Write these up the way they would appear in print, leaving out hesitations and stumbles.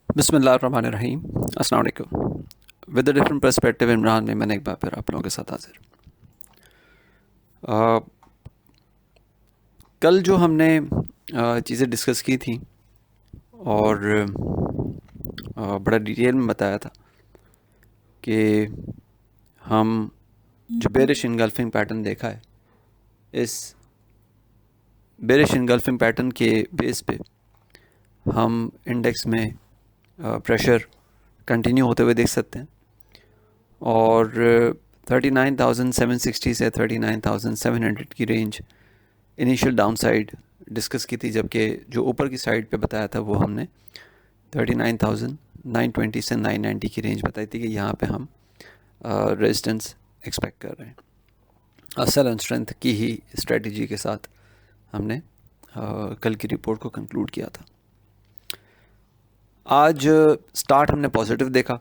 बिस्मिल्लाहिर्रहमानिर्रहीम। अस्सलाम वालेकुम। With a different perspective Imran में मैंने एक बार फिर आप लोगों के साथ हाजिर। अ, कल जो हमने चीज़ें डिस्कस की थी और बड़ा डिटेल में बताया था कि हम जो बेरिश इनगल्फिंग पैटर्न देखा है, इस बेरिश इनगल्फिंग पैटर्न के बेस पे हम इंडेक्स में प्रेशर कंटिन्यू होते हुए देख सकते हैं और 39,760 से 39,700 की range initial down side discuss की थी, जबकि जो ऊपर की साइड पे बताया था वो हमने 39,920 से 990 की रेंज बताई थी कि यहाँ पे हम रेजिस्टेंस एक्सपेक्ट कर रहे हैं। असल एंड स्ट्रेंथ की ही स्ट्रेटजी के साथ हमने कल की रिपोर्ट को कंक्लूड किया था। आज स्टार्ट हमने पॉजिटिव देखा,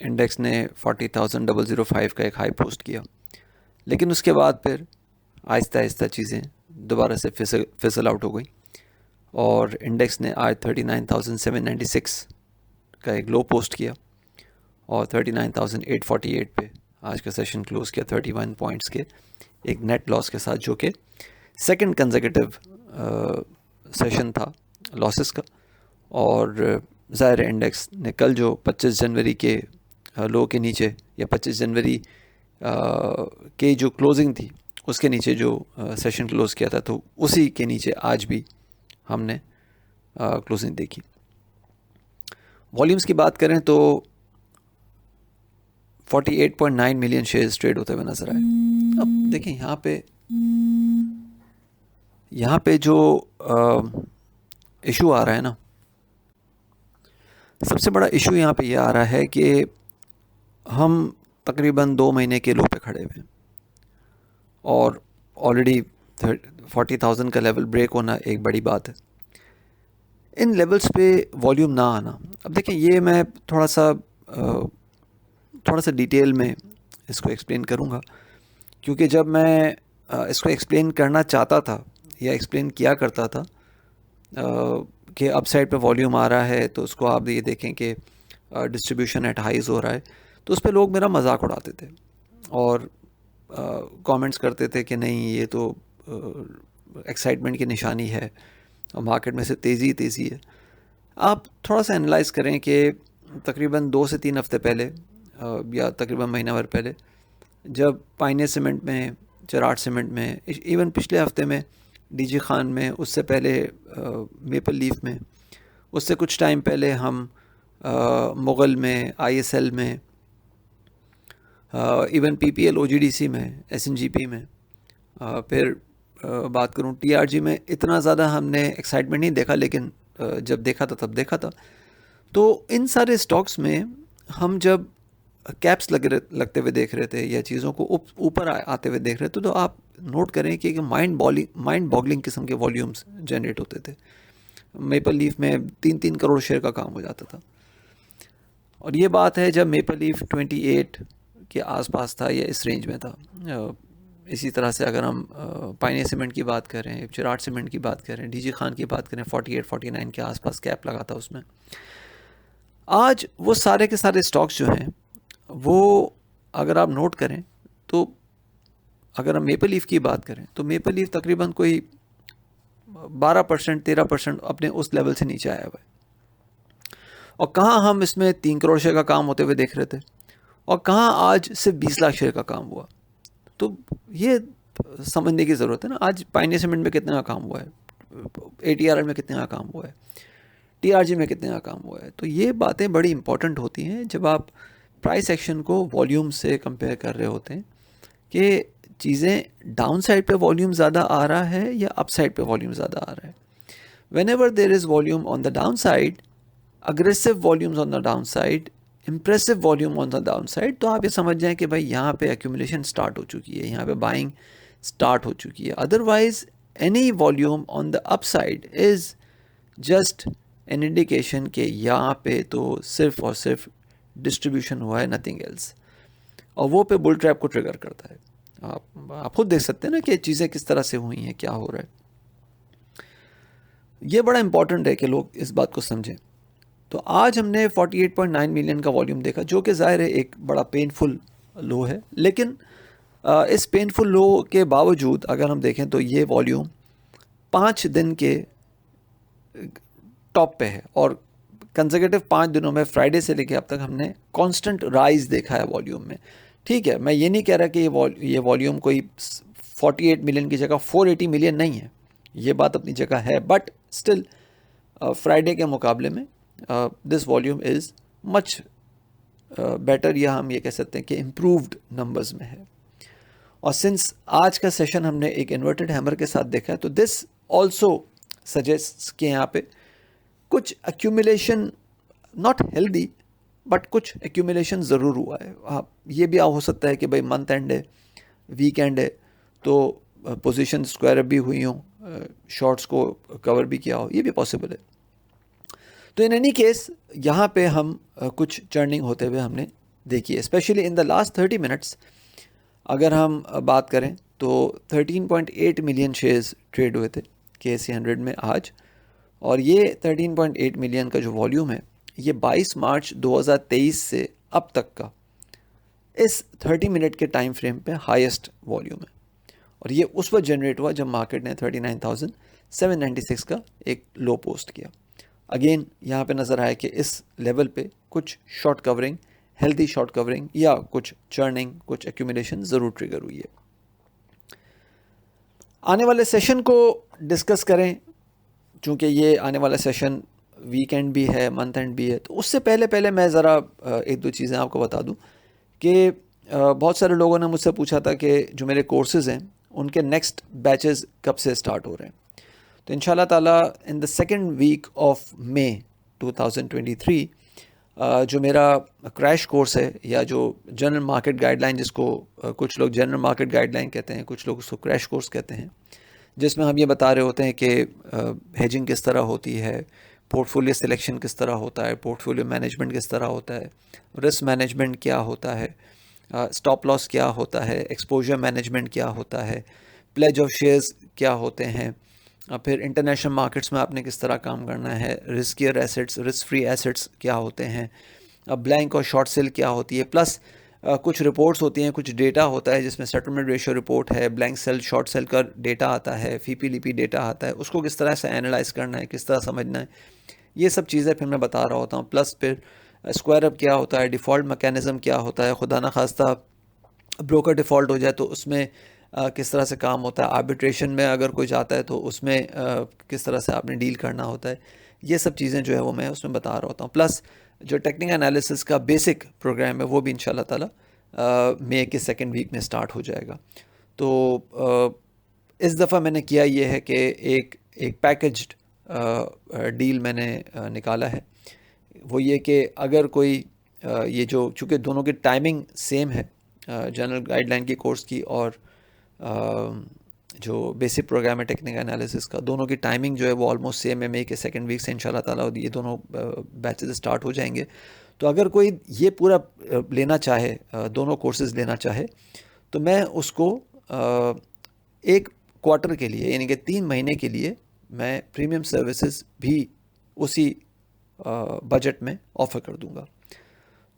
इंडेक्स ने 40,005 का एक हाई पोस्ट किया, लेकिन उसके बाद फिर आहिस्ता आहिस्ता चीज़ें दोबारा से फिसल आउट हो गई और इंडेक्स ने आज 39,796 का एक लो पोस्ट किया और 39,848 पे आज का सेशन क्लोज किया 31 पॉइंट्स के एक नेट लॉस के साथ, जो कि सेकंड कंसेक्यूटिव सेशन था लॉसेस का। और ज़ाहिर इंडेक्स ने कल जो 25 जनवरी के लो के नीचे या 25 जनवरी के जो क्लोजिंग थी उसके नीचे जो सेशन क्लोज किया था, तो उसी के नीचे आज भी हमने क्लोजिंग देखी। वॉल्यूम्स की बात करें तो 48.9 मिलियन शेयर्स ट्रेड होते हुए नजर आए। अब देखें यहाँ पे जो इशू आ रहा है ना, सबसे बड़ा इशू यहाँ पे ये आ रहा है कि हम तकरीबन 2 महीने के लो पे खड़े हुए हैं और ऑलरेडी 40,000 का लेवल ब्रेक होना एक बड़ी बात है। इन लेवल्स पे वॉल्यूम ना आना, अब देखें ये मैं थोड़ा सा डिटेल में इसको एक्सप्लेन करूँगा, क्योंकि जब मैं इसको एक्सप्लेन करना चाहता था या एक्सप्लेन किया करता था कि अप साइड पे वॉल्यूम आ रहा है तो उसको आप ये देखें कि डिस्ट्रीब्यूशन एट हाइज हो रहा है, तो उस पर लोग मेरा मजाक उड़ाते थे और कमेंट्स करते थे कि नहीं ये तो एक्साइटमेंट की निशानी है और मार्केट में से तेज़ी है। आप थोड़ा सा एनालाइज करें कि तकरीबन 2 से 3 हफ्ते पहले या तकरीबन महीना भर पहले जब पाइनियर सीमेंट में, चराट सीमेंट में, इवन पिछले हफ्ते में डीजी खान में, उससे पहले मेपल लीफ में, उससे कुछ टाइम पहले हम मुगल में, आईएसएल में, इवन पीपीएल ओजीडीसी में, एसएनजीपी में, फिर बात करूं टीआरजी में, इतना ज़्यादा हमने एक्साइटमेंट नहीं देखा, लेकिन जब देखा था तब देखा था। तो इन सारे स्टॉक्स में हम जब कैप्स लगते हुए देख रहे थे या चीज़ों को ऊपर आते हुए देख रहे थे, तो आप नोट करें कि माइंड बॉगलिंग किस्म के वॉल्यूम्स जनरेट होते थे। मेपल लीफ में 3-3 करोड़ शेयर का काम हो जाता था और ये बात है जब मेपल लीफ 28 के आसपास था या इस रेंज में था। इसी तरह से अगर हम पाइनियर सीमेंट की बात करें, चिराट सीमेंट की बात करें, डीजी खान की बात करें, 48-49 के आसपास कैप लगा था उसमें। आज वो सारे के सारे स्टॉक्स जो हैं वो अगर आप नोट करें तो अगर हम मेपल लीफ की बात करें तो मेपल लीफ तकरीबन कोई 12% 13% अपने उस लेवल से नीचे आया हुआ है। और कहाँ हम इसमें 3 करोड़ शेयर का काम होते हुए देख रहे थे और कहाँ आज सिर्फ 20 लाख शेयर का काम हुआ। तो ये समझने की ज़रूरत है ना, आज पाइनियर सीमेंट में कितने का काम हुआ है, एटीआरएल में कितने का काम हुआ है, टीआरजी में कितने का काम हुआ है। तो ये बातें बड़ी इंपॉर्टेंट होती हैं जब आप प्राइस एक्शन को वॉल्यूम से कंपेयर कर रहे होते हैं कि चीज़ें डाउन साइड पे वॉल्यूम ज़्यादा आ रहा है या अप साइड पे वॉल्यूम ज़्यादा आ रहा है। Whenever there is volume on the down side, aggressive volumes on the down side, impressive volume on the down side, तो आप ये समझ जाएं कि भाई यहाँ पे एक्यूमुलेशन स्टार्ट हो चुकी है, यहाँ पे बाइंग स्टार्ट हो चुकी है। Otherwise any volume on the up side is just an indication कि यहाँ पे तो सिर्फ और सिर्फ डिस्ट्रीब्यूशन हुआ है, नथिंग एल्स, और वो पे बुल ट्रैप को ट्रिगर करता है। आप खुद देख सकते हैं ना कि चीज़ें किस तरह से हुई हैं, क्या हो रहा है। ये बड़ा इंपॉर्टेंट है कि लोग इस बात को समझें तो आज हमने 48.9 मिलियन का वॉल्यूम देखा, जो कि ज़ाहिर है एक बड़ा पेनफुल लो है, लेकिन इस पेनफुल लो के बावजूद अगर हम देखें तो ये वॉल्यूम 5 दिन के टॉप पे है, और कंसेक्यूटिव 5 दिनों में फ्राइडे से लेके अब तक हमने कांस्टेंट राइज देखा है वॉल्यूम में। ठीक है, मैं ये नहीं कह रहा कि ये वॉल्यूम कोई 48 मिलियन की जगह 480 मिलियन नहीं है, ये बात अपनी जगह है, बट स्टिल फ्राइडे के मुकाबले में this volume is much better, या हम ये कह सकते हैं कि इम्प्रूव्ड नंबर्स में है। और सिंस आज का सेशन हमने एक इन्वर्टेड हैमर के साथ देखा है, तो दिस ऑल्सो सजेस्ट कि यहाँ पे कुछ एक्यूमुलेशन, नॉट हेल्दी, बट कुछ एक्यूमुलेशन ज़रूर हुआ है। हाँ, ये भी हो सकता है कि भाई मंथ एंड है, वीकेंड है, तो पोजीशन स्क्वायर अप भी हुई हों, शॉर्ट्स को कवर भी किया हो, ये भी पॉसिबल है। तो इन एनी केस यहाँ पे हम कुछ चर्निंग होते हुए हमने देखी है, specially in the last 30 minutes. अगर हम बात करें तो 13.8 मिलियन शेयर्स ट्रेड हुए थे KSE 100 में आज, और ये 13.8 मिलियन का जो वॉल्यूम है, ये 22 मार्च 2023 से अब तक का इस 30 मिनट के टाइम फ्रेम पे हाईएस्ट वॉल्यूम है। और ये उस वक्त जनरेट हुआ जब मार्केट ने 39,796 का एक लो पोस्ट किया। अगेन यहाँ पे नज़र आया कि इस लेवल पे कुछ short covering, healthy short covering या कुछ चर्निंग, कुछ एक्यूमुलेशन ज़रूर ट्रिगर हुई है। आने वाले सेशन को डिस्कस करें, चूँकि ये आने वाला सेशन वीकेंड भी है, मंथ एंड भी है, तो उससे पहले मैं ज़रा एक दो चीज़ें आपको बता दूं कि बहुत सारे लोगों ने मुझसे पूछा था कि जो मेरे कोर्सेज़ हैं उनके नेक्स्ट बैचेस कब से स्टार्ट हो रहे हैं। तो इंशाल्लाह ताला in the second week of May 2023 जो मेरा क्रैश कोर्स है, या जो जनरल मार्केट गाइडलाइन, जिसको कुछ लोग जनरल मार्केट गाइडलाइन कहते हैं, कुछ लोग उसको क्रैश कोर्स कहते हैं, जिसमें हम ये बता रहे होते हैं कि हेजिंग किस तरह होती है, पोर्टफोलियो सिलेक्शन किस तरह होता है, पोर्टफोलियो मैनेजमेंट किस तरह होता है, रिस्क मैनेजमेंट क्या होता है, स्टॉप लॉस क्या होता है, एक्सपोजर मैनेजमेंट क्या होता है, प्लेज ऑफ शेयर्स क्या होते हैं, फिर इंटरनेशनल मार्केट्स में आपने किस तरह काम करना है, riskier assets, risk free assets क्या होते हैं, ब्लैंक और शॉर्ट सेल क्या होती है, प्लस कुछ रिपोर्ट्स होती हैं, कुछ डेटा होता है जिसमें सेटलमेंट रेशियो रिपोर्ट है, ब्लैंक सेल शॉर्ट सेल का डेटा आता है, फीपी लिपी डेटा आता है, उसको किस तरह से एनालाइज करना है, किस तरह समझना है, ये सब चीज़ें फिर मैं बता रहा होता हूँ। प्लस फिर स्क्वायर अप क्या होता है, डिफ़ॉल्ट मैकेनिज़्म क्या होता है, खुदा न खास्ता ब्रोकर डिफ़ॉल्ट हो जाए तो उसमें किस तरह से काम होता है, आर्बिट्रेशन में अगर कोई जाता है तो उसमें किस तरह से आपने डील करना होता है, ये सब चीज़ें जो है वो मैं उसमें बता रहा होता हूँ। प्लस जो टेक्निकल एनालिसिस का बेसिक प्रोग्राम है वो भी इंशाल्लाह ताला मई के सेकेंड वीक में स्टार्ट हो जाएगा। तो इस दफ़ा मैंने किया ये है कि एक पैकेज्ड डील मैंने निकाला है। वो ये कि अगर कोई ये जो, चूँकि दोनों की टाइमिंग सेम है, जनरल गाइडलाइन की कोर्स की और जो बेसिक प्रोग्राम है टेक्निकल एनालिसिस का, दोनों की टाइमिंग जो है वो ऑलमोस्ट सेम है। मई के सेकेंड वीक से इंशाल्लाह ताला ये दोनों बैचेस स्टार्ट हो जाएंगे। तो अगर कोई ये पूरा लेना चाहे, दोनों कोर्सेज लेना चाहे, तो मैं उसको एक क्वार्टर के लिए, यानी कि 3 महीने के लिए मैं प्रीमियम सर्विसेज भी उसी बजट में ऑफ़र कर दूंगा।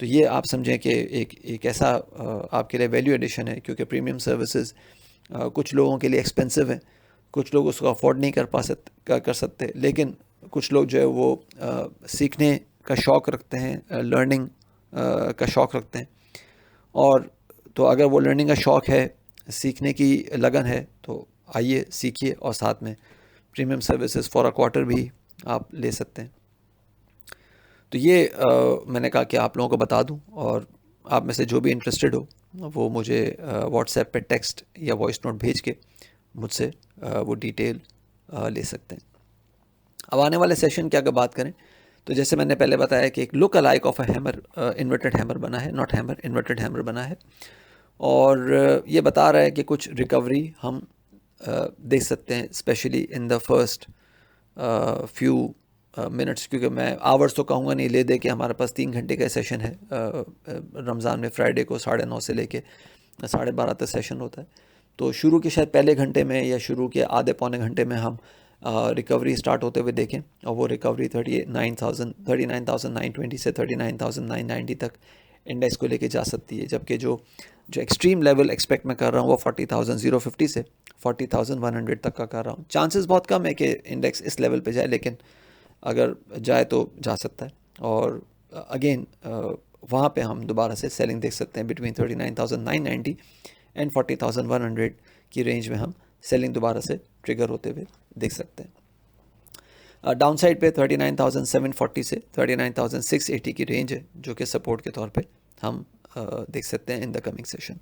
तो ये आप समझें कि एक ऐसा आपके लिए वैल्यू एडिशन है, क्योंकि प्रीमियम सर्विसेज कुछ लोगों के लिए एक्सपेंसिव है, कुछ लोग उसको अफोर्ड नहीं कर सकते, लेकिन कुछ लोग जो है वो सीखने का शौक़ रखते हैं, लर्निंग का शौक़ रखते हैं, और तो अगर वो लर्निंग का शौक़ है, सीखने की लगन है, तो आइए सीखिए, और साथ में premium services for a quarter भी आप ले सकते हैं। तो ये मैंने कहा कि आप लोगों को बता दूं, और आप में से जो भी इंटरेस्टेड हो वो मुझे व्हाट्सएप पे टेक्स्ट या वॉइस नोट भेज के मुझसे वो डिटेल ले सकते हैं। अब आने वाले सेशन की अगर बात करें, तो जैसे मैंने पहले बताया कि एक look alike of a hammer, inverted hammer बना है, नॉट हैमर, इन्वर्टेड हैमर बना है, और ये बता रहा है कि कुछ रिकवरी हम देख सकते हैं, specially in the first few minutes, क्योंकि मैं आवर्स तो कहूँगा नहीं, ले दे कि हमारे पास 3 घंटे का सेशन है रमज़ान में, फ्राइडे को 9:30 से लेके 12:30 तक सेशन होता है। तो शुरू के शायद पहले घंटे में या शुरू के आधे पौने घंटे में हम रिकवरी स्टार्ट होते हुए देखें और वो रिकवरी 39,920 से 39,990 तक इंडेक्स को लेके जा सकती है, जबकि जो एक्सट्रीम लेवल एक्सपेक्ट मैं कर रहा हूँ वो 40,050 से 40,100 तक का कर रहा हूँ। चांसेस बहुत कम है कि इंडेक्स इस लेवल पे जाए, लेकिन अगर जाए तो जा सकता है। और अगेन वहाँ पे हम दोबारा से सेलिंग देख सकते हैं बिटवीन 39,990 एंड 40,100 की रेंज में हम सेलिंग दोबारा से ट्रिगर होते हुए देख सकते हैं। डाउन साइड पे 39,740 से 39,680 की रेंज है, जो कि सपोर्ट के तौर पे हम देख सकते हैं इन द कमिंग सेशन।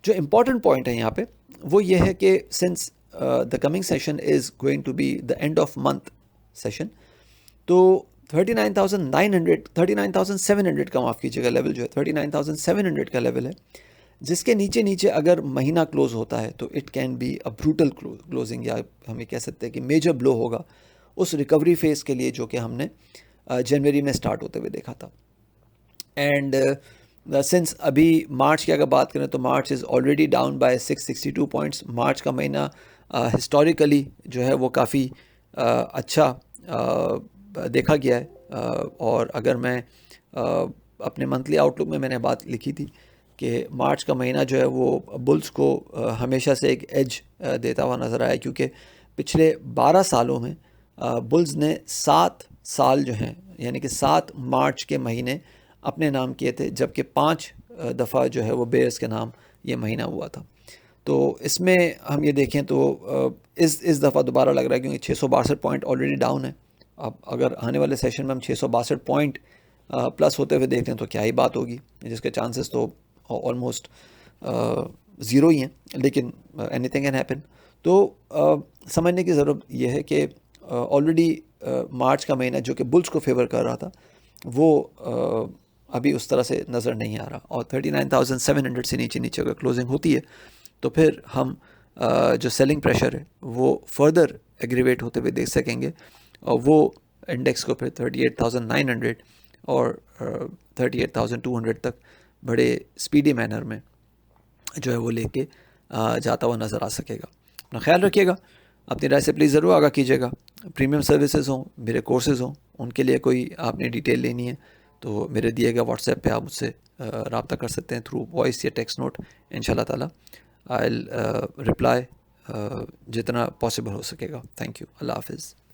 जो इम्पॉर्टेंट पॉइंट है यहाँ पे वो ये है कि since the coming session is going to be the end of month session, तो 39,700 का माफ़ कीजिएगा लेवल जो है 39,700 का लेवल है, जिसके नीचे अगर महीना क्लोज होता है तो it can be a brutal closing, या हम ये कह सकते हैं कि मेजर ब्लो होगा उस रिकवरी फेज़ के लिए जो कि हमने जनवरी में स्टार्ट होते हुए देखा था। एंड सिंस अभी मार्च की अगर बात करें तो March is already down by 662 points. मार्च का महीना हिस्टोरिकली जो है वो काफ़ी अच्छा देखा गया है। और अगर मैं अपने मंथली आउटलुक में मैंने बात लिखी थी कि मार्च का महीना जो है वो बुल्स को हमेशा से एक एज देता हुआ नज़र आया, क्योंकि पिछले 12 सालों में बुल्स ने 7 साल जो हैं यानी कि 7 मार्च के महीने अपने नाम किए थे, जबकि 5 दफ़ा जो है वो बेयर्स के नाम ये महीना हुआ था। तो इसमें हम ये देखें तो इस दफ़ा दोबारा लग रहा है, क्योंकि 662 पॉइंट ऑलरेडी डाउन है। अब अगर आने वाले सेशन में हम 662 पॉइंट प्लस होते हुए देखते हैं तो क्या ही बात होगी, जिसके चांसेस तो ऑलमोस्ट ज़ीरो ही हैं, लेकिन एनीथिंग कैन हैपन। तो समझने की ज़रूरत यह है कि ऑलरेडी मार्च का महीना जो कि बुल्स को फेवर कर रहा था वो अभी उस तरह से नज़र नहीं आ रहा, और 39,700 से नीचे अगर क्लोजिंग होती है तो फिर हम जो सेलिंग प्रेशर है वो फर्दर एग्रीवेट होते हुए देख सकेंगे, और वो इंडेक्स को फिर 38,900 और 38,200 तक बड़े स्पीडी मैनर में जो है वो लेके जाता हुआ नज़र आ सकेगा। अपना ख्याल रखिएगा, अपनी राय से प्लीज़ ज़रूर आगाह कीजिएगा। प्रीमियम सर्विसेज हों, मेरे कोर्सेज़ हों, उनके लिए कोई आपने डिटेल लेनी है तो मेरे दिए गए व्हाट्सएप पे आप मुझसे रब्ता कर सकते हैं थ्रू वॉइस या टेक्स्ट नोट। इंशाल्लाह ताला आई विल रिप्लाई जितना पॉसिबल हो सकेगा। Thank you. अल्लाह हाफिज़।